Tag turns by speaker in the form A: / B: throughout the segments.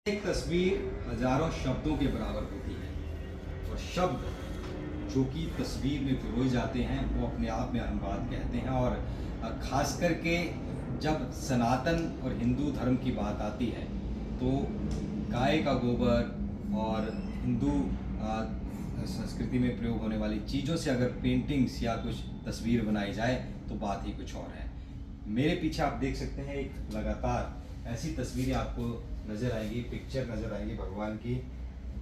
A: एक तस्वीर हजारों शब्दों के बराबर होती है और शब्द जो कि तस्वीर में पिरोए जाते हैं वो अपने आप में अनुवाद कहते हैं। और खास करके जब सनातन और हिंदू धर्म की बात आती है तो गाय का गोबर और हिंदू संस्कृति में प्रयोग होने वाली चीज़ों से अगर पेंटिंग्स या कुछ तस्वीर बनाई जाए तो बात ही कुछ और है। मेरे पीछे आप देख सकते हैं एक लगातार ऐसी तस्वीरें आपको नज़र आएंगी, पिक्चर नज़र आएंगी भगवान की,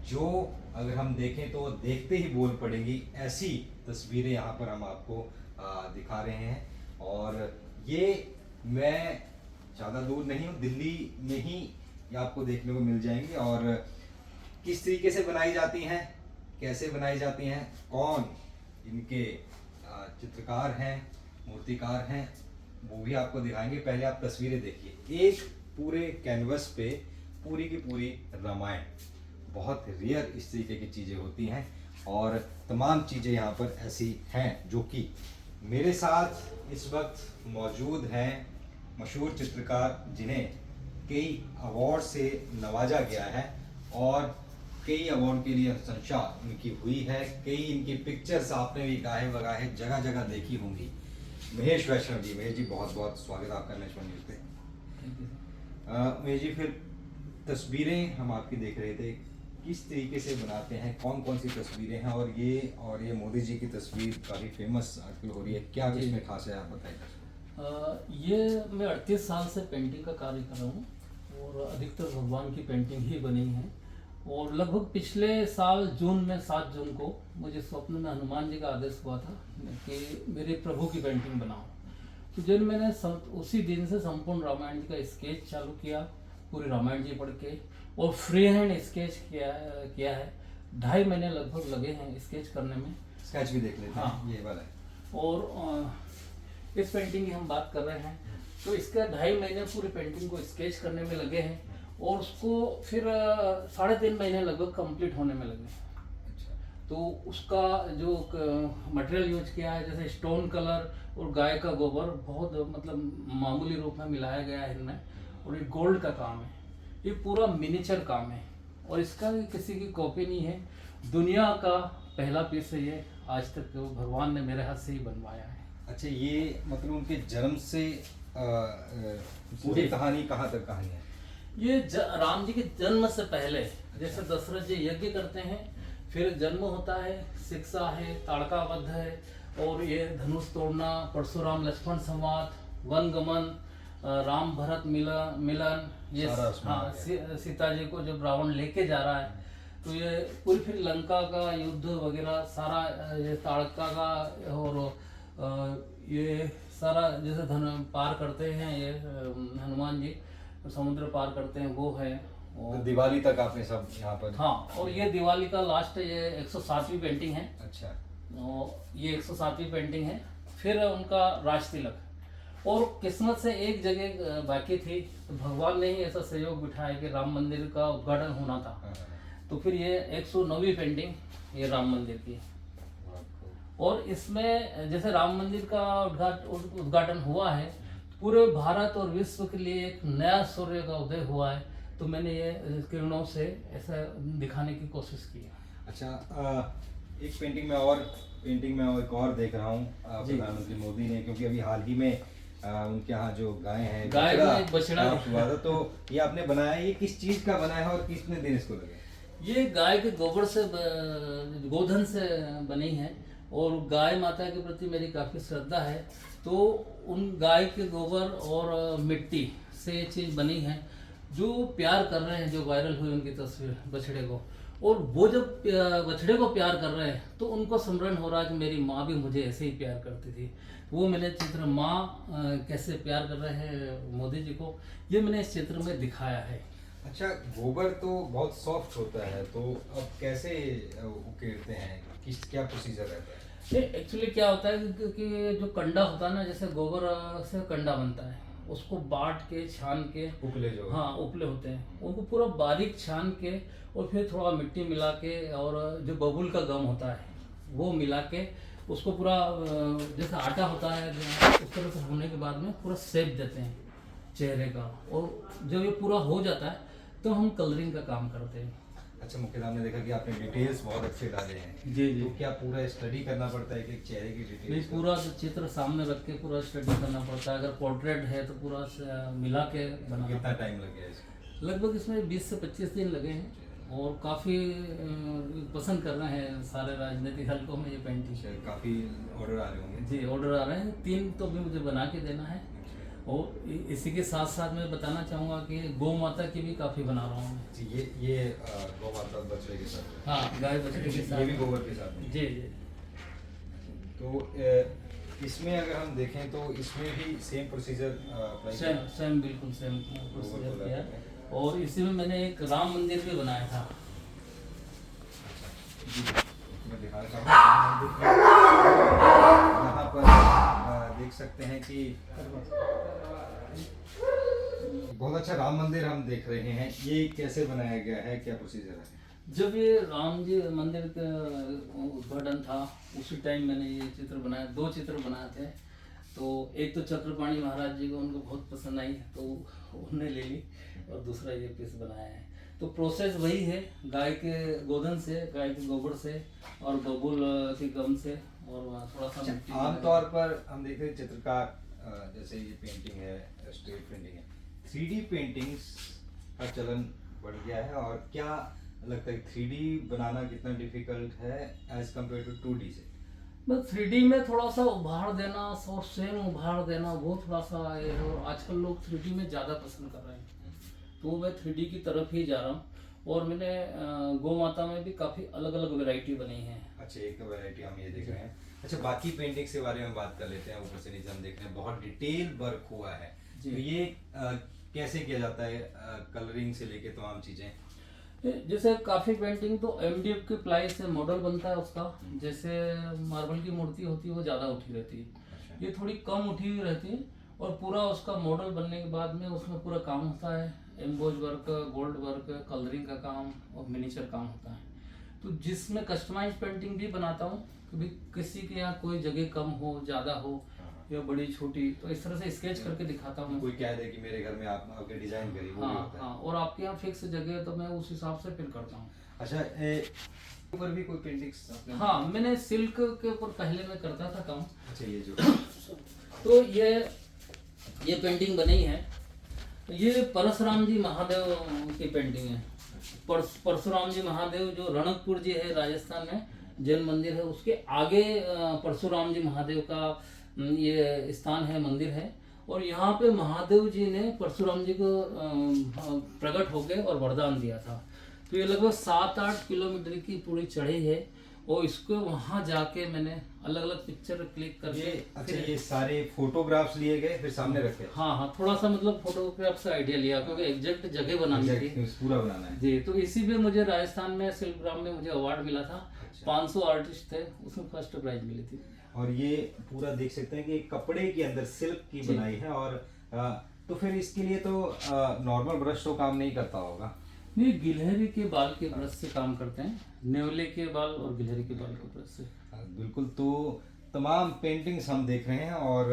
A: जो अगर हम देखें तो देखते ही बोल पड़ेंगी। ऐसी तस्वीरें यहाँ पर हम आपको दिखा रहे हैं और ये मैं ज़्यादा दूर नहीं हूँ, दिल्ली में ही ये आपको देखने को मिल जाएंगी। और किस तरीके से बनाई जाती हैं, कैसे बनाई जाती हैं, कौन इनके चित्रकार हैं, मूर्तिकार हैं, वो भी आपको दिखाएंगे। पहले आप तस्वीरें देखिए। एक पूरे कैनवस पे पूरी की पूरी रामायण, बहुत रेयर इस तरीके की चीज़ें होती हैं और तमाम चीज़ें यहाँ पर ऐसी हैं जो कि मेरे साथ इस वक्त मौजूद हैं मशहूर चित्रकार जिन्हें कई अवार्ड से नवाजा गया है और कई अवार्ड के लिए अनुशंसा उनकी हुई है। कई इनकी पिक्चर्स आपने भी गाहे बगाहे जगह जगह देखी होंगी। महेश वैष्णव जी, महेश जी बहुत बहुत स्वागत आपका नेशनल न्यूज़ पे। महेश जी, फिर तस्वीरें हम आपकी देख रहे थे, किस तरीके से बनाते हैं, कौन कौन सी तस्वीरें हैं? और ये मोदी जी की तस्वीर काफ़ी फेमस आजकल हो रही है, क्या इसमें खास है, आप बताइए।
B: ये मैं 38 साल से पेंटिंग का कार्य कर रहा हूँ और अधिकतर भगवान की पेंटिंग ही बनी है। और लगभग पिछले साल जून में 7 जून को मुझे स्वप्न में हनुमान जी का आदेश हुआ था कि मेरे प्रभु की पेंटिंग बनाओ। तो जब मैंने उसी दिन से संपूर्ण रामायण जी का स्केच चालू किया, पूरी रामायण जी पढ़ के, और फ्री हैंड स्केच किया है। 2.5 महीने लगभग लगे हैं स्केच करने में।
A: स्केच भी देख लेते हैं।
B: हाँ,
A: ये वाला है।
B: और इस पेंटिंग की हम बात कर रहे हैं तो इसका 2.5 महीने पूरी पेंटिंग को स्केच करने में लगे हैं और उसको फिर 3.5 महीने लगभग कंप्लीट होने में लगे। तो उसका जो मटेरियल यूज किया है, जैसे स्टोन कलर और गाय का गोबर, बहुत मतलब मामूली रूप में मिलाया गया है इनमें, और ये गोल्ड का काम है। ये पूरा मिनिएचर काम है और इसका किसी की कॉपी नहीं है। दुनिया का पहला पीस है ये, आज तक भगवान ने मेरे हाथ से ही बनवाया है।
A: अच्छा, ये मतलब उनके जन्म से पूरी कहानी कहाँ तक कहानी है?
B: ये राम जी के जन्म से पहले, जैसे दशरथ जी यज्ञ करते हैं, फिर जन्म होता है, शिक्षा है, ताड़का वध है, और ये धनुष तोड़ना, परशुराम लक्ष्मण संवाद, वन गमन, राम भरत मिलन, ये हाँ, सीता जी को जब रावण लेके जा रहा है तो ये पूरी, फिर लंका का युद्ध वगैरह सारा, ये ताड़का का, और ये सारा जैसे पार करते हैं ये हनुमान जी, समुद्र पार करते हैं, वो है।
A: और दिवाली तक आपने सब यहाँ पर?
B: हाँ, और ये दिवाली का लास्ट, ये 107वीं पेंटिंग है।
A: अच्छा,
B: और ये 107वीं पेंटिंग है। फिर उनका राज तिलक, और किस्मत से एक जगह बाकी थी तो भगवान ने ही ऐसा सहयोग बिठाया कि राम मंदिर का उद्घाटन होना था। तो फिर ये 109वीं पेंटिंग ये राम मंदिर की। और इसमें जैसे राम मंदिर का उद्घाटन हुआ है, पूरे भारत और विश्व के लिए एक नया सूर्य का उदय हुआ है, तो मैंने ये किरणों से ऐसा दिखाने की कोशिश की है।
A: अच्छा, एक पेंटिंग में और एक और देख रहा हूँ प्रधानमंत्री मोदी ने, क्योंकि अभी हाल ही में उनके यहाँ जो गाय है,
B: बछड़ा
A: हुआ था, तो ये आपने बनाया, ये किस चीज़ का बना है और कितने दिन इसको लगे?
B: ये गाय के गोबर से, गोधन से बनी है, और गाय माता के प्रति मेरी काफ़ी श्रद्धा है, तो उन गाय के गोबर और मिट्टी से ये चीज़ बनी है। जो प्यार कर रहे हैं, जो वायरल हुई उनकी तस्वीर बछड़े को, और वो जब बछड़े को प्यार कर रहे हैं तो उनको स्मरण हो रहा है कि मेरी माँ भी मुझे ऐसे ही प्यार करती थी। वो मैंने चित्र, माँ कैसे प्यार कर रहे हैं मोदी जी को, ये मैंने इस चित्र में दिखाया है।
A: अच्छा, गोबर तो बहुत सॉफ्ट होता है, तो अब कैसे उकेरते हैं, क्या प्रोसीजर रहता है?
B: एक्चुअली क्या होता है कि जो कंडा होता है ना, जैसे गोबर से कंडा बनता है, उसको बांट के, छान के,
A: उपले जो,
B: हाँ उपले होते हैं, उनको पूरा बारीक छान के, और फिर थोड़ा मिट्टी मिला के, और जो बबूल का गम होता है वो मिला के, उसको पूरा जैसे आटा होता है उस तरह से होने के बाद में पूरा शेप देते हैं चेहरे का। और जब ये पूरा हो जाता है तो हम कलरिंग का काम करते हैं।
A: अच्छा मुकेश, हमने देखा कि आपने डिटेल्स बहुत अच्छे डाले हैं।
B: जी जी।
A: तो क्या पूरा स्टडी करना पड़ता है कि चेहरे की
B: नहीं,
A: डिटेल्स?
B: पूरा चित्र सामने रख के पूरा स्टडी करना पड़ता है। अगर पोर्ट्रेट है तो पूरा मिला के बनाना
A: कितना
B: पड़ता है।
A: टाइम लग गया इसको?
B: लगभग इसमें 20 से 25 दिन लगे हैं और काफ़ी पसंद कर रहे हैं सारे राजनीतिक हलकों में ये पेंटिंग।
A: अच्छा, काफ़ी ऑर्डर आ रहे होंगे।
B: जी, ऑर्डर आ रहे हैं। 3 तो भी मुझे बना के देना है। और इसी के साथ साथ मैं बताना चाहूँगा कि गौ माता की भी काफ़ी बना रहा हूँ मैं।
A: जी, ये गौ माता बछड़े के साथ है।
B: हाँ, गाय बछड़े के साथ।
A: ये भी गोबर के साथ है।
B: जी जी।
A: तो इसमें अगर हम देखें तो इसमें भी सेम प्रोसीजर अप्लाई
B: सेम बिल्कुल सेम प्रोसीजर
A: गोबर
B: किया।
A: को
B: और इसी में मैंने एक राम मंदिर भी बनाया था।
A: मैं दिखाना चाहूँगा यहाँ पर देख सकते हैं कि बहुत अच्छा राम मंदिर हम देख रहे हैं। ये कैसे बनाया गया है, क्या प्रोसीजर है?
B: जब ये राम जी मंदिर का उद्घाटन था उसी टाइम मैंने ये चित्र बनाया, 2 चित्र बनाए थे। तो एक तो चक्रपाणी महाराज जी को उनको बहुत पसंद आई तो उन्होंने ले ली, और दूसरा ये पीस बनाया है। तो प्रोसेस वही है, गाय के गोधन से, गाय के गोबर से और बबूल की गम से और थोड़ा सा मिट्टी।
A: आमतौर पर हम देखते हैं चित्रकार जैसे ये पेंटिंग है, स्ट्रेट पेंटिंग है, 3D पेंटिंग्स का चलन बढ़ गया है। और क्या लगता है 3D बनाना कितना डिफिकल्ट है एज कम्पेयर टू 2D से?
B: बस 3D में थोड़ा सा उभार देना और सेम उभार देना वो थोड़ा सा ये है। और आजकल लोग 3D में ज़्यादा पसंद कर रहे हैं, तो मैं 3D की तरफ ही जा रहा हूँ। और मैंने गौ माता में भी काफ़ी अलग अलग वैरायटी बनी है।
A: अच्छा, एक वैरायटी हम ये देख रहे हैं। अच्छा, बाकी पेंटिंग्स के बारे में बात कर लेते हैं। ऊपर से नीचे हम देख रहे हैं बहुत डिटेल वर्क हुआ है। तो ये कैसे किया जाता है, कलरिंग से लेके तमाम चीज़ें?
B: जैसे काफ़ी पेंटिंग तो MDF के प्लाई से मॉडल बनता है उसका। जैसे मार्बल की मूर्ति होती है वो ज़्यादा उठी रहती है, ये थोड़ी कम उठी हुई रहती है। और पूरा उसका मॉडल बनने के बाद में उसमें पूरा काम होता है, emboss work, gold work, colouring का काम और मिनीचर काम होता है। तो जिसमें कस्टमाइज पेंटिंग भी बनाता हूँ, कभी किसी के यहाँ कोई जगह कम हो, ज़्यादा हो या बड़ी छोटी, तो इस तरह से स्केच करके दिखाता हूँ।
A: कोई कह दे कि मेरे घर में आप आपके डिजाइन करिए, वो भी
B: हाँ
A: होता है।
B: हाँ, और आपके यहाँ फिक्स जगह है तो मैं उस हिसाब से फिर करता हूँ।
A: अच्छा, ऊपर भी कोई पेंटिंग्स आपने?
B: हाँ, मैंने सिल्क के ऊपर पहले मैं करता था काम।
A: अच्छा, ये जो
B: तो ये पेंटिंग बनी है, ये परशुराम जी महादेव की पेंटिंग है। परशुराम जी महादेव जो रणकपुर जी है राजस्थान में, जैन मंदिर है, उसके आगे परशुराम जी महादेव का ये स्थान है, मंदिर है। और यहाँ पे महादेव जी ने परशुराम जी को प्रकट होके और वरदान दिया था। तो ये लगभग 7-8 किलोमीटर की पूरी चढ़ाई है, और इसको वहाँ जाके मैंने अलग अलग पिक्चर क्लिक करके
A: अच्छा, ये सारे फोटोग्राफ्स लिए गए फिर सामने रखे?
B: हाँ हाँ, थोड़ा सा मतलब फोटोग्राफ से आइडिया लिया, क्योंकि एग्जैक्ट जगह बनानी थी
A: पूरा बनाना है
B: जी। तो इसी में मुझे राजस्थान में शिल्पग्राम में मुझे अवार्ड मिला था। 500 आर्टिस्ट थे, उसमें फर्स्ट प्राइज मिली थी।
A: और ये पूरा देख सकते हैं कि कपड़े के अंदर सिल्क की बनाई है। और तो फिर इसके लिए तो नॉर्मल ब्रश तो काम नहीं करता होगा?
B: नहीं, गिलहरी के बाल के ब्रश से काम करते हैं, नेवले के बाल और गिलहरी के बाल के ब्रश से।
A: बिल्कुल। तो तमाम पेंटिंग्स हम देख रहे हैं, और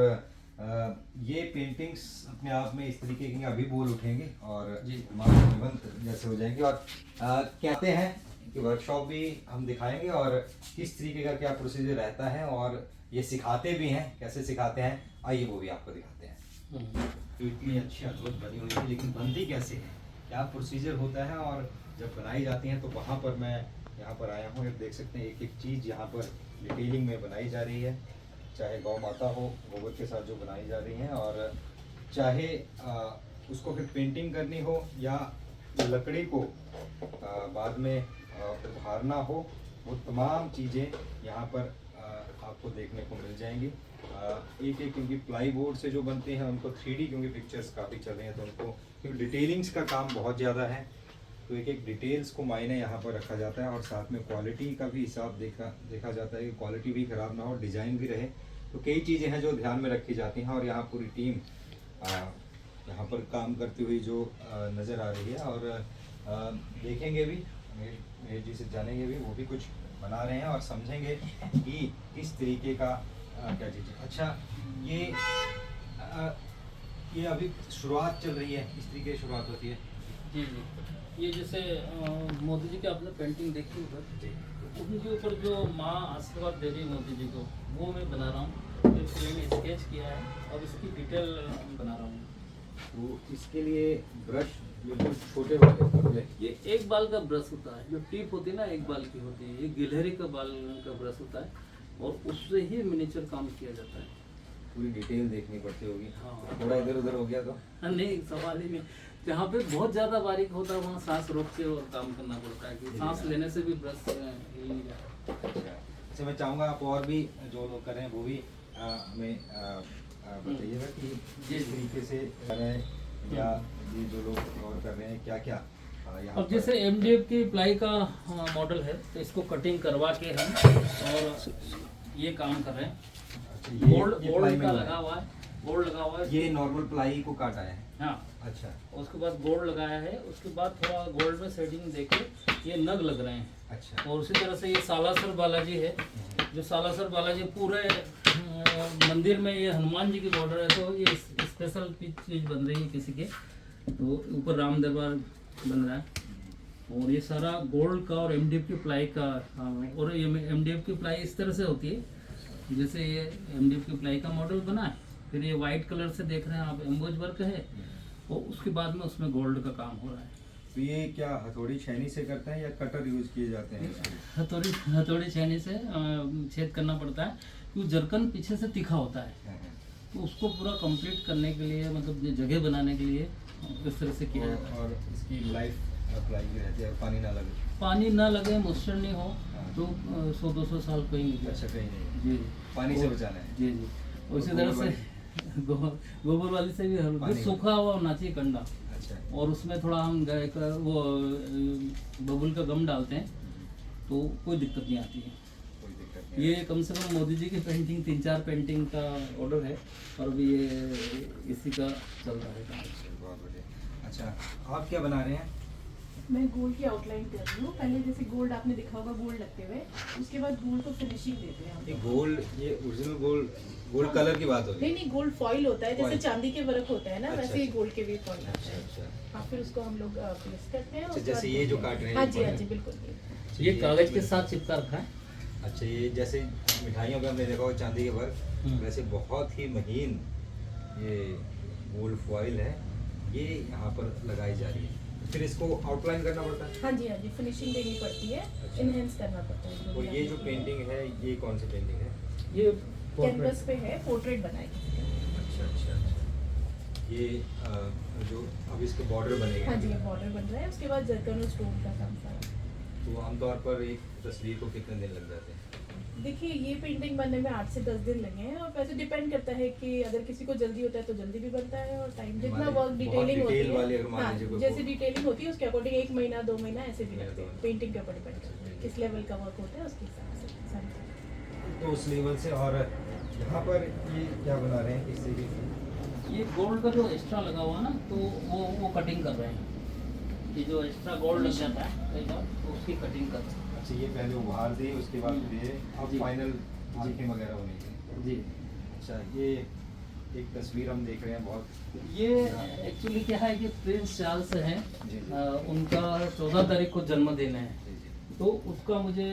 A: ये पेंटिंग्स अपने आप में इस तरीके की अभी बोल उठेंगे और जीवंत जैसे हो जाएंगे। और कहते हैं कि वर्कशॉप भी हम दिखाएंगे और किस तरीके का क्या प्रोसीजर रहता है, और ये सिखाते भी हैं, कैसे सिखाते हैं, आइए वो भी आपको दिखाते हैं। तो इतनी अच्छी अद्भुत बनी हुई है, लेकिन बनती कैसे है, क्या प्रोसीजर होता है, और जब बनाई जाती हैं तो वहाँ पर मैं यहाँ पर आया हूँ। देख सकते हैं एक एक चीज़ यहाँ पर डिटेलिंग में बनाई जा रही है, चाहे गौ माता हो गोबर के साथ जो बनाई जा रही हैं, और चाहे उसको फिर पेंटिंग करनी हो या लकड़ी को बाद में उभारना हो, वो तमाम चीज़ें यहाँ पर आपको देखने को मिल जाएंगी। एक एक, क्योंकि प्लाई बोर्ड से जो बनते हैं उनको 3D, क्योंकि पिक्चर्स काफ़ी चल रही हैं तो उनको क्योंकि डिटेलिंग्स का काम बहुत ज़्यादा है, तो एक एक डिटेल्स को मायने यहाँ पर रखा जाता है। और साथ में क्वालिटी का भी हिसाब देखा जाता है कि क्वालिटी भी ख़राब ना हो, डिज़ाइन भी रहे। तो कई चीज़ें हैं जो ध्यान में रखी जाती हैं, और यहाँ पूरी टीम यहाँ पर काम करती हुई जो नज़र आ रही है। और देखेंगे भी, मेरे जी से जानेंगे भी, वो भी कुछ बना रहे हैं और समझेंगे कि किस तरीके का क्या चीज़ है। अच्छा, ये अभी शुरुआत चल रही है, इस तरीके की शुरुआत होती है?
B: जी जी। ये जैसे मोदी जी की आपने पेंटिंग देखी उधर, उनके ऊपर जो माँ आशीर्वाद दे रही है मोदी जी को, वो मैं बना रहा हूँ। ये प्लेन स्केच किया है और इसकी डिटेल बना रहा हूँ।
A: वो इसके लिए ब्रश बिल्कुल छोटे वाले पतले।
B: ये एक बाल का ब्रश होता है, जो टिप होती है ना एक बाल की होती है, ये गिलहरी का बाल का ब्रश होता है और उससे ही मिनिएचर काम किया जाता है।
A: पूरी डिटेल देखनी पड़ती होगी।
B: हाँ।
A: थोड़ा इधर उधर हो गया तो
B: नहीं, सवाल ही नहीं। जहाँ पे बहुत ज़्यादा बारीक होता है वहाँ सांस रोक के और काम करना पड़ता है कि सांस लेने से भी ब्रश हिल नहीं जाता।
A: अच्छा, मैं चाहूँगा आप और भी जो लोग कर रहे हैं वो भी हमें बताइएगा कि जिस तरीके से कर रहे हैं या ये जो लोग और कर रहे हैं क्या क्या यहाँ
B: अब जैसे MDF की प्लाई का मॉडल है, तो इसको कटिंग करवा के हम और ये काम कर रहे हैं। गोल्ड का लगा हुआ है, गोल्ड लगा हुआ है।
A: ये नॉर्मल प्लाई को काटा है।
B: हाँ।
A: अच्छा।
B: उसके बाद गोल्ड लगाया है, उसके बाद थोड़ा गोल्ड में शेडिंग देके ये नग लग रहे हैं।
A: अच्छा।
B: और उसी तरह से ये सालासर बालाजी है, जो सालासर बालाजी पूरे मंदिर में ये हनुमान जी की बॉर्डर है, तो ये स्पेशल चीज़ बन रही है किसी के, तो ऊपर राम दरबार बन रहा है। और ये सारा गोल्ड का और MDF की प्लाई का काम है। और ये MDF की प्लाई इस तरह से होती है, जैसे ये MDF की प्लाई का मॉडल बना है, फिर ये वाइट कलर से देख रहे हैं आप एम्बोज वर्क है, और उसके बाद में उसमें गोल्ड का काम हो रहा है।
A: तो ये क्या हथौड़ी छेनी से करते हैं या कटर यूज किए जाते हैं इसके लिए?
B: हथौड़ी छेनी से छेद करना पड़ता है, क्योंकि जरकन पीछे से तीखा होता है, तो उसको पूरा कंप्लीट करने के लिए, मतलब ये जगह बनाने के लिए इस तरह से किया जाता है।
A: और इसकी लाइफ अप्लाई भी रहती है, पानी ना लगे।
B: पानी ना लगे, मॉइस्चर नहीं हो, तो 100-200 साल कहीं नहीं।
A: अच्छा, कहीं नहीं।
B: जी,
A: पानी से बचाना है।
B: जी जी। उसी तरह से गोबर वाली से भी हल्का सूखा हुआ होना चाहिए कंडा।
A: अच्छा।
B: और उसमें थोड़ा हम गाय का वो बबुल का गम डालते हैं, तो कोई दिक्कत नहीं आती है।
A: कोई दिक्कत नहीं।
B: ये कम से कम मोदी जी की पेंटिंग 3-4 पेंटिंग का ऑर्डर है, और अभी ये इसी का चल रहा है काम।
A: बहुत बढ़िया। अच्छा, आप क्या बना रहे हैं?
C: मैं गोल्ड की आउटलाइन कर रही हूँ। पहले जैसे गोल्ड आपने देखा होगा गोल्ड लगते हुए, उसके बाद गोल्ड को फिनिशिंग देते हैं हम।
A: ये गोल्ड, ये ओरिजिनल गोल्ड कलर की बात हो रही है?
C: नहीं, गोल्ड फॉइल होता है, जैसे
A: फॉइल।
C: चांदी के वर्क होता है ना,
A: अच्छा,
C: वैसे ही
A: अच्छा।
C: गोल्ड के भी फॉइल आता
A: अच्छा
C: है।
A: अच्छा।
C: हाँ, फिर उसको हम लोग प्लेस करते हैं।
A: अच्छा,
C: उसके
A: जैसे
C: बाद
A: ये जो काट रहे हैं
C: हाँ
A: ये
C: जी, हाँ
A: foil।
C: जी, बिल्कुल।
B: ये कागज के साथ चिपका रखा है।
A: अच्छा, ये जैसे मिठाइयों पे हमने देखा हो चांदी के वर्क, वैसे बहुत ही महीन ये गोल्ड फॉइल है, ये यहाँ पर लगाई जा रही है। फिर इसको आउटलाइन करना पड़ता है?
C: हाँ जी, हाँ जी, फिनिशिंग देनी पड़ती है,
A: अच्छा।
C: इनहेंस करना पड़ता है।
A: और ये जो पेंटिंग है, ये कौन सी पेंटिंग है?
B: ये
C: कैनवस पे है, पोर्ट्रेट बनाएगी।
A: अच्छा अच्छा अच्छा। ये जो अब इसके बॉर्डर बनेंगे।
C: हाँ जी, ये बॉर्डर बन रहा है, उसके बाद जरकन और स्टोन का काम सारा।
A: तो आमतौर पर एक तस्वीर को कितने दिन लग जाते हैं?
C: देखिए, ये पेंटिंग बनने में 8 से 10 दिन लगे हैं, और वैसे डिपेंड करता है कि अगर किसी को जल्दी होता है तो जल्दी भी बनता है, और टाइम जितना
A: हमारे
C: वर्क डिटेलिंग होती
A: डिटेल वाले
C: है,
A: अगर मान
C: हाँ,
A: लीजिए कोई
C: जैसे
A: फोटो-
C: डिटेलिंग होती है उसके अकॉर्डिंग 1 महीना 2 महीना ऐसे भी
A: महीना,
C: लगते
A: 2
C: हैं।
A: महीना।
C: पेंटिंग के ऊपर डिपेंड करता है किस लेवल का वर्क होता है, उसके हिसाब से सारी चीज़ें।
A: तो उस लेवल से। और यहाँ पर ये क्या बना रहे हैं, किस तरीके से?
B: ये गोल्ड का जो एक्स्ट्रा लगा हुआ ना, तो वो कटिंग कर रहे हैं। ये जो एक्स्ट्रा गोल्ड लग जाता है कई बार, तो उसकी कटिंग कर रहे हैं।
A: अच्छा, ये पहले उभार दी, उसके बाद फिर ये अब
B: जी।
A: फाइनल आंखें वगैरह होनी चाहिए।
B: जी।
A: अच्छा, ये एक तस्वीर हम देख रहे हैं बहुत।
B: ये एक्चुअली क्या है कि प्रिंस चार्ल्स हैं,
A: जी, जी।
B: उनका 14 तारीख को जन्मदिन है,
A: जी, जी।
B: तो उसका मुझे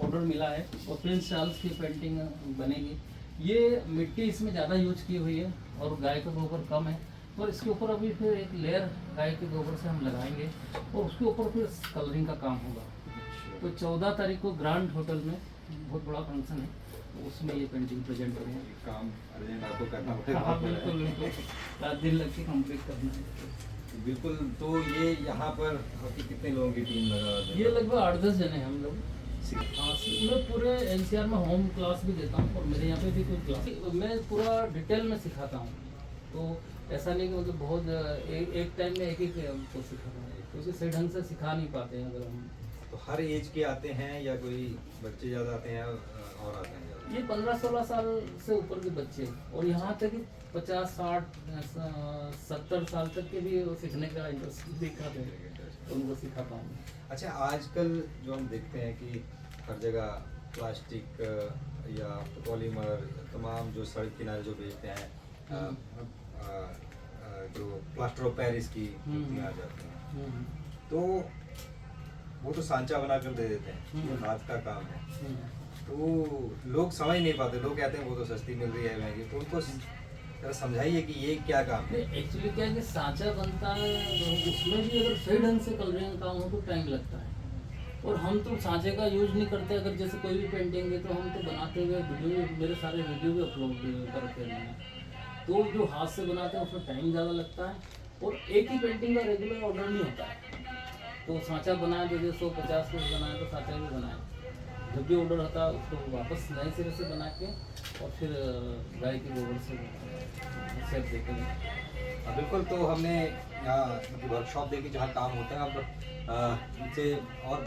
B: ऑर्डर मिला है, और प्रिंस चार्ल्स की पेंटिंग बनेगी। ये मिट्टी इसमें ज़्यादा यूज की हुई है, और गाय का गोबर कम है, और इसके ऊपर अभी फिर एक लेयर गाय के गोबर से हम लगाएंगे, और उसके ऊपर फिर कलरिंग का काम होगा। तो 14 तारीख को ग्रांड होटल में बहुत बड़ा फंक्शन है, तो उसमें ये पेंटिंग प्रेजेंट करेंगे।
A: ये काम अर्जेंट आपको करना पड़ेगा।
B: हाँ, बिल्कुल बिल्कुल, 7 दिन लग के कंप्लीट करना है।
A: बिल्कुल। तो ये यहाँ पर आपकी कितने लोगों की टीम लगा हुआ है?
B: ये लगभग 8-10 जने हैं हम लोग। हाँ, मैं पूरे NCR में होम क्लास भी देता हूँ, और मेरे यहाँ पे भी कोई क्लास मैं पूरा डिटेल में सिखाता हूँ। तो ऐसा नहीं कि मतलब बहुत एक टाइम में एक को सिखाता हूँ, क्योंकि सही ढंग से सिखा नहीं पाते हैं अगर हम।
A: तो हर एज के आते हैं या कोई बच्चे ज़्यादा आते हैं और आते हैं ज़्यादा?
B: ये 15-16 साल से ऊपर के बच्चे, और यहाँ तक कि 50-60-70 साल तक के भी वो सीखने का इंटरेस्ट दिखाते हैं, तो उनको सिखाता हूँ।
A: अच्छा, आजकल जो हम देखते हैं कि हर जगह प्लास्टिक या पॉलीमर, तमाम जो सड़क किनारे जो बेचते हैं, जो प्लास्टर ऑफ पेरिस की मूर्तियाँ आ जाती हैं, तो वो तो सांचा बना कर दे देते हैं, वो हाथ का काम है। तो लोग समझ नहीं पाते, लोग कहते हैं वो तो सस्ती मिल रही है महंगी, तो उनको जरा समझाइए कि ये क्या काम है।
B: एक्चुअली क्या है कि सांचा बनता है तो उसमें भी अगर सही ढंग से कलरिंग काम हो तो टाइम लगता है, और हम तो सांचे का यूज नहीं करते। अगर जैसे कोई भी पेंटिंग है तो हम तो बनाते हुए वीडियो, मेरे सारे वीडियो भी अपलोड करते हैं मैंने। तो जो हाथ से बनाते हैं उसमें टाइम ज़्यादा लगता है, और एक ही पेंटिंग का रेगुलर ऑर्डर नहीं होता है। तो सांचा बनाए तो 150 पीस बनाए तो सांचा भी बनाए, जब भी ऑर्डर होता है उसको वापस नए सिरे से बना के और फिर गाय के गोबर से सेट देते हैं।
A: बिल्कुल। तो हमने यहाँ मतलब वर्कशॉप देखी जहाँ काम होता है। अब इनसे और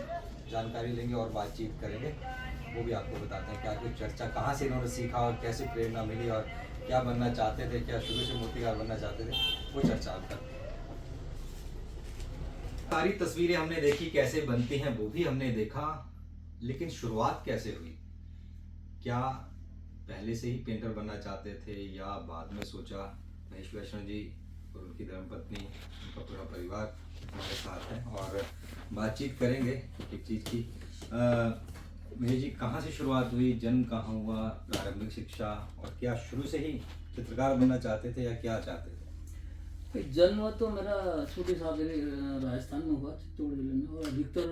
A: जानकारी लेंगे और बातचीत करेंगे, वो भी आपको बताते हैं क्या कुछ चर्चा, कहाँ से इन्होंने सीखा और कैसे प्रेरणा मिली और क्या बनना चाहते थे, क्या शुरू से मूर्तिकार बनना चाहते थे, वो चर्चा आप करते हैं। सारी तस्वीरें हमने देखी कैसे बनती हैं, वो भी हमने देखा, लेकिन शुरुआत कैसे हुई? क्या पहले से ही पेंटर बनना चाहते थे या बाद में सोचा? महेश वैष्णव जी और उनकी धर्मपत्नी, उनका पूरा परिवार हमारे साथ है और बातचीत करेंगे एक चीज़ की। महेश जी, कहाँ से शुरुआत हुई, जन्म कहाँ हुआ, प्रारंभिक शिक्षा, और क्या शुरू से ही चित्रकार बनना चाहते थे या क्या चाहते थे?
B: जन्म तो मेरा छोटी सादरी राजस्थान में हुआ, चित्तौड़ जिले में, और अधिकतर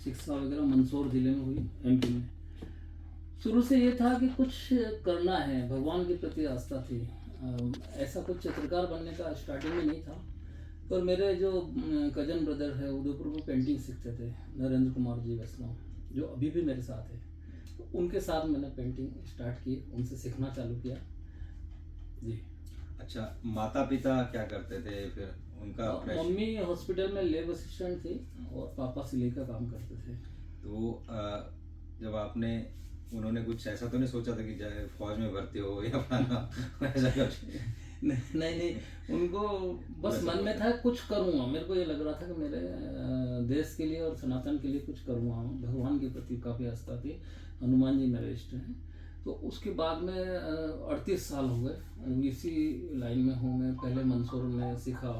B: शिक्षा वगैरह मंदसौर जिले में हुई, एमपी में। शुरू से ये था कि कुछ करना है, भगवान के प्रति आस्था थी। ऐसा कुछ चित्रकार बनने का स्टार्टिंग में नहीं था, पर मेरे जो कजन ब्रदर है उदयपुर में पेंटिंग सीखते थे, नरेंद्र कुमार जी वैष्णव, जो अभी भी मेरे साथ है, तो उनके साथ मैंने पेंटिंग स्टार्ट की, उनसे सीखना चालू किया जी।
A: अच्छा, माता पिता क्या करते थे फिर? उनका
B: मम्मी हॉस्पिटल में लैब असिस्टेंट थी और पापा सिलाई का काम करते थे।
A: तो जब आपने, उन्होंने कुछ ऐसा तो नहीं सोचा था कि जाए फौज में भर्ती हो या ऐसा कुछ?
B: नहीं, उनको बस मन में था कुछ करूँगा। मेरे को ये लग रहा था कि मेरे देश के लिए और सनातन के लिए कुछ करूँगा। भगवान के प्रति काफ़ी आस्था थी, हनुमान जी मेरे इष्ट हैं। तो उसके बाद में 38 साल हो गए इसी लाइन में हूँ मैं। पहले मंदसौर में सीखा,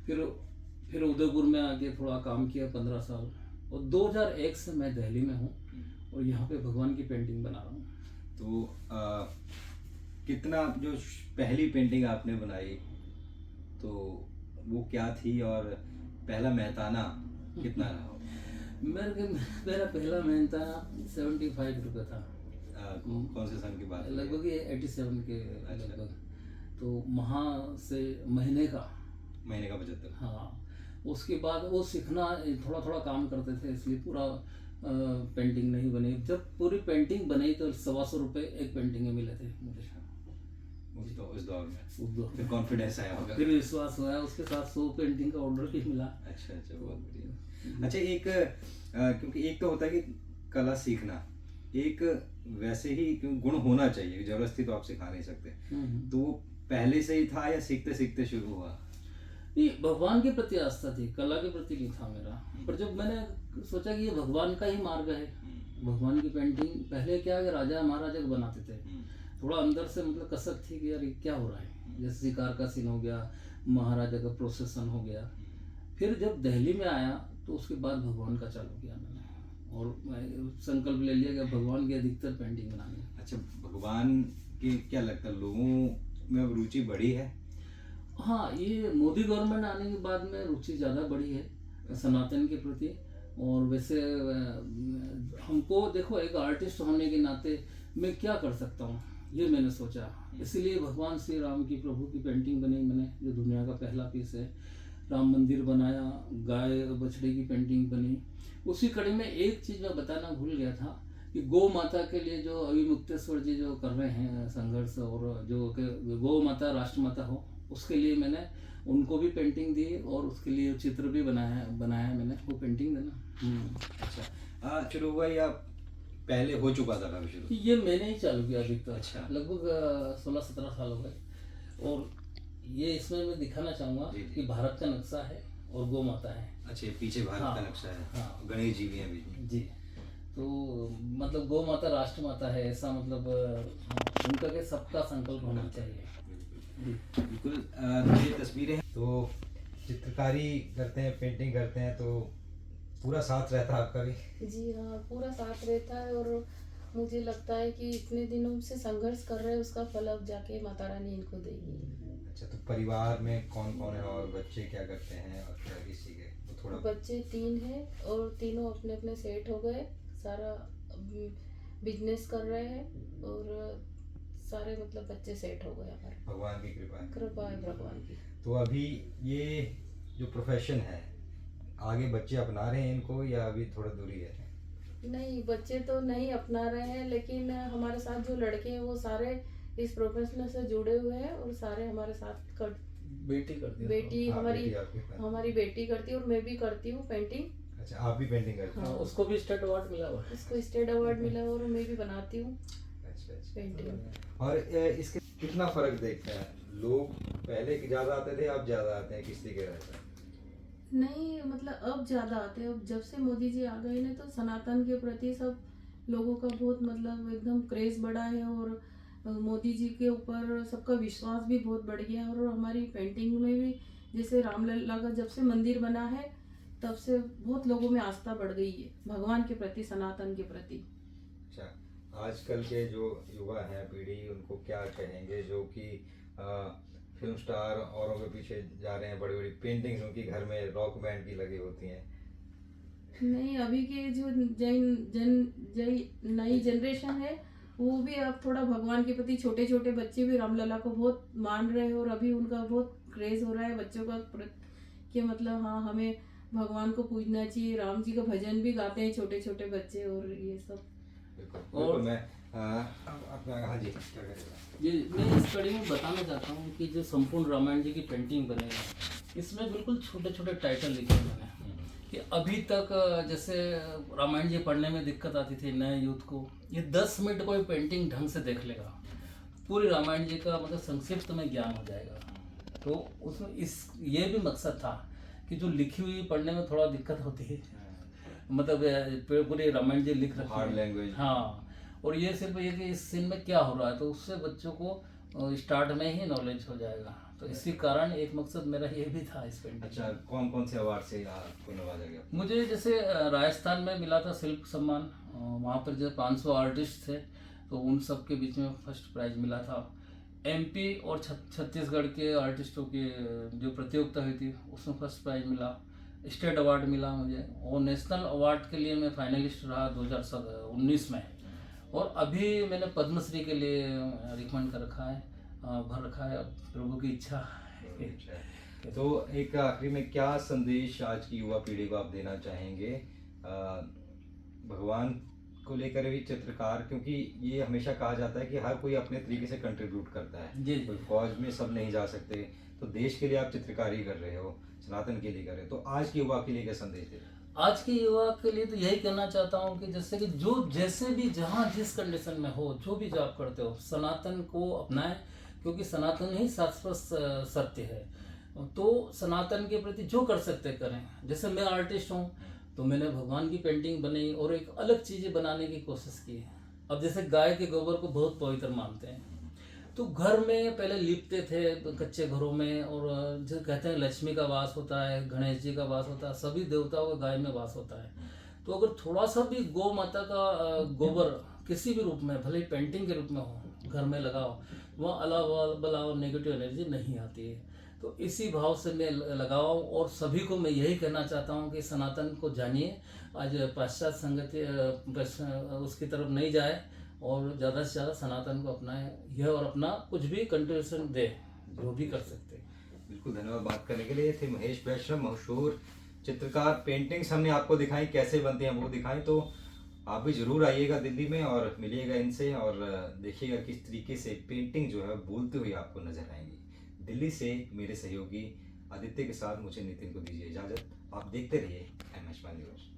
B: फिर उदयपुर में आके थोड़ा काम किया 15 साल, और 2001 से मैं दिल्ली में हूँ और यहाँ पे भगवान की पेंटिंग बना रहा हूँ।
A: तो कितना, जो पहली पेंटिंग आपने बनाई तो वो क्या थी, और पहला मेहताना कितना रहा?
B: मेरा पहला मेहनताना 75 रुपये था।
A: कौन से सन की बात?
B: लगभग 87 के लगभग। तो वहाँ से महीने का
A: 75।
B: हाँ, उसके बाद वो सीखना, थोड़ा थोड़ा काम करते थे, इसलिए पूरा पेंटिंग नहीं बनी। जब पूरी पेंटिंग बनी तो 125 रुपये एक पेंटिंग में मिले थे मुझे
A: उस दौर में। फिर कॉन्फिडेंस आया होगा,
B: फिर विश्वास हुआ, उसके साथ 100 पेंटिंग का ऑर्डर भी मिला।
A: अच्छा, बहुत बढ़िया। अच्छा, एक क्योंकि एक तो होता है कि कला सीखना, एक वैसे ही गुण होना चाहिए, जबरदस्ती तो आप सिखा नहीं सकते। तो पहले से ही था या सीखते सीखते शुरू हुआ?
B: नहीं, भगवान के प्रति आस्था थी, कला के प्रति नहीं था मेरा। पर जब मैंने सोचा कि ये भगवान का ही मार्ग है, भगवान की पेंटिंग, पहले क्या है, राजा महाराजा बनाते थे, थोड़ा अंदर से मतलब कसक थी कि यार ये क्या हो रहा है। जैसे शिकार का सीन हो गया, महाराजा का प्रोसेसन हो गया। फिर जब दिल्ली में आया तो उसके बाद भगवान का चालू किया मैंने, और संकल्प ले लिया कि भगवान की अधिकतर पेंटिंग बनानी है।
A: अच्छा, भगवान की क्या लगता है, लोगों में अब रुचि बढ़ी है?
B: हाँ, ये मोदी गवर्नमेंट आने के बाद में रुचि ज़्यादा बढ़ी है सनातन के प्रति। और वैसे हमको देखो, एक आर्टिस्ट होने के नाते मैं क्या कर सकता हूँ, ये मैंने सोचा। इसीलिए भगवान श्री राम की, प्रभु की पेंटिंग बनी मैंने, जो दुनिया का पहला पीस है। राम मंदिर बनाया, गाय बछड़े की पेंटिंग बनी। उसी कड़ी में एक चीज़ मैं बताना भूल गया था कि गौ माता के लिए जो अभी मुक्तेश्वर जी जो कर रहे हैं संघर्ष, और जो गौ माता राष्ट्रमाता हो, उसके लिए मैंने उनको भी पेंटिंग दी, और उसके लिए चित्र भी बनाया मैंने, वो पेंटिंग देना।
A: अच्छा, शुरू हुआ या पहले हो चुका था कभी शुरू?
B: ये मैंने ही चालू किया अभी तक।
A: अच्छा,
B: लगभग 16-17 साल हो गए। और ये इसमें मैं दिखाना चाहूँगा कि भारत का नक्शा है और गौ माता है।
A: अच्छा, पीछे भारत का नक्शा है।
B: हाँ,
A: गणेश जी भी हैं बीच में।
B: जी। तो मतलब गौ माता राष्ट्र माता है, ऐसा मतलब उनका के सबका संकल्प होना चाहिए।
A: बिल्कुल। ये तस्वीरें हैं, तो चित्रकारी करते हैं, पेंटिंग करते हैं, तो पूरा साथ रहता है आपका भी?
D: जी हाँ, पूरा साथ रहता है और मुझे लगता है कि इतने दिनों से संघर्ष कर रहे हैं, उसका फल अब जाके माता रानी इनको देगी।
A: अच्छा, तो परिवार में कौन कौन है और बच्चे क्या करते हैं और क्या किसी के तो थोड़ा
D: बच्चे 3 हैं और तीनों अपने अपने सेट हो गए, सारा बिजनेस कर रहे हैं और सारे मतलब बच्चे सेट हो गए हमारे।
A: भगवान की कृपा है।
D: कृपा है भगवान की।
A: तो अभी ये जो प्रोफेशन है, आगे बच्चे अपना रहे हैं इनको या अभी थोड़ा दूरी है?
D: नहीं, बच्चे तो नहीं अपना रहे हैं, लेकिन हमारे साथ जो लड़के हैं वो सारे इस प्रोफेशन से जुड़े हुए हैं और सारे हमारे साथ
B: बेटी करती है।
D: बेटी
A: हाँ,
D: हमारी
A: बेटी आपकी है।
D: हमारी बेटी करती है और मैं भी करती हूँ पेंटिंग।
A: अच्छा, आप भी पेंटिंग करते
B: हाँ,
A: हैं?
B: उसको भी स्टेट अवार्ड मिला हुआ है।
D: उसको स्टेट अवार्ड मिला है और मैं भी बनाती हूँ
A: अच्छा अच्छा।
D: पेंटिंग।
A: और इसके कितना फर्क देखते हैं लोग? पहले ज़्यादा आते थे, अब ज़्यादा आते हैं, किस तरीके रहता है?
D: नहीं मतलब अब ज़्यादा आते हैं। अब जब से मोदी जी आ गए ना तो सनातन के प्रति सब लोगों का बहुत मतलब एकदम क्रेज बढ़ा है और मोदी जी के ऊपर सबका विश्वास भी बहुत बढ़ गया है। और हमारी पेंटिंग में भी जैसे रामलला का जब से मंदिर बना है तब से बहुत लोगों में आस्था बढ़ गई है भगवान के प्रति, सनातन के प्रति।
A: अच्छा, आजकल के जो युवा हैं, पीढ़ी, उनको क्या कहेंगे जो कि फिल्म स्टार औरों के पीछे जा रहे हैं? बड़ी बड़ी पेंटिंग्स उनकी घर में रॉक बैंड की लगी होती हैं।
D: नहीं, अभी के जो नई जनरेशन है वो भी अब थोड़ा भगवान के प्रति, छोटे छोटे बच्चे भी रामलला को बहुत मान रहे हैं और अभी उनका बहुत क्रेज हो रहा है बच्चों का कि मतलब हाँ हमें भगवान को पूजना चाहिए। राम जी का भजन भी गाते हैं छोटे छोटे बच्चे और ये सब।
A: बिल्कुल
B: और
A: मैं अपना, हाँ जी, क्या करेगा?
B: ये मैं इस कड़ी में बताना चाहता हूँ कि जो संपूर्ण रामायण जी की पेंटिंग बनी है इसमें बिल्कुल छोटे छोटे टाइटल लिखे हैं मैंने कि अभी तक जैसे रामायण जी पढ़ने में दिक्कत आती थी नए यूथ को, ये 10 मिनट कोई पेंटिंग ढंग से देख लेगा, पूरी रामायण जी का मतलब संक्षिप्त में ज्ञान हो जाएगा। तो उसमें ये भी मकसद था कि जो लिखी हुई पढ़ने में थोड़ा दिक्कत होती है, मतलब पूरी रामायण जी लिख रखी
A: हार्ड
B: है।
A: लैंग्वेज।
B: हाँ, और ये सिर्फ ये कि इस सीन में क्या हो रहा है तो उससे बच्चों को स्टार्ट में ही नॉलेज हो जाएगा। तो इसी कारण एक मकसद मेरा ये भी था इस पेंटिंग।
A: अच्छा, कौन कौन से अवार्ड से आपको नवाजा गया?
B: मुझे जैसे राजस्थान में मिला था शिल्प सम्मान, वहाँ पर जो 500 आर्टिस्ट थे तो उन सब के बीच में फर्स्ट प्राइज मिला था। एमपी और छत्तीसगढ़ के आर्टिस्टों की जो प्रतियोगिता हुई थी उसमें फर्स्ट प्राइज मिला। स्टेट अवार्ड मिला मुझे और नेशनल अवार्ड के लिए मैं फाइनलिस्ट रहा 2019 में। और अभी मैंने पद्मश्री के लिए रिकमेंड कर रखा है, भर रखा है, अब प्रभु की इच्छा है।
A: तो एक आखिरी में क्या संदेश आज की युवा पीढ़ी को आप देना चाहेंगे भगवान को लेकर भी? चित्रकार, क्योंकि ये हमेशा कहा जाता है कि हर कोई अपने तरीके से कंट्रीब्यूट करता है।
B: जी।
A: कोई फौज में सब नहीं जा सकते, तो देश के लिए आप चित्रकारी कर रहे हो, सनातन के लिए कर रहे हो, तो आज के युवा के लिए क्या संदेश देते?
B: आज के युवा के लिए तो यही कहना चाहता हूँ कि जैसे कि जो जैसे भी जहाँ जिस कंडीशन में हो, जो भी जॉब करते हो, सनातन को अपनाएं, क्योंकि सनातन ही शाश्वत सत्य है। तो सनातन के प्रति जो कर सकते करें। जैसे मैं आर्टिस्ट हूँ तो मैंने भगवान की पेंटिंग बनाई और एक अलग चीज़ें बनाने की कोशिश की। अब जैसे गाय के गोबर को बहुत पवित्र मानते हैं तो घर में पहले लिपते थे कच्चे घरों में, और जो कहते हैं लक्ष्मी का वास होता है, गणेश जी का वास होता है, सभी देवताओं का गाय में वास होता है। तो अगर थोड़ा सा भी गौ माता का गोबर किसी भी रूप में, भले पेंटिंग के रूप में हो, घर में लगाओ, वहाँ अलावा बलाओ नेगेटिव एनर्जी नहीं आती है। तो इसी भाव से मैं लगाओ और सभी को मैं यही कहना चाहता हूँ कि सनातन को जानिए, आज पाश्चात्य संगति उसकी तरफ नहीं जाए और ज़्यादा से ज़्यादा सनातन को अपनाए, यह और अपना कुछ भी कंट्रीब्यूशन दे, जो भी कर सकते हैं।
A: बिल्कुल, धन्यवाद बात करने के लिए। थे महेश वैष्णव, मशहूर चित्रकार। पेंटिंग्स हमने आपको दिखाई, कैसे बनती हैं वो दिखाई, तो आप भी जरूर आइएगा दिल्ली में और मिलिएगा इनसे और देखिएगा किस तरीके से पेंटिंग जो है बोलते हुए आपको नजर आएंगी। दिल्ली से मेरे सहयोगी आदित्य के साथ मुझे नितिन को दीजिए इजाजत। आप देखते रहिए MS न्यूज़।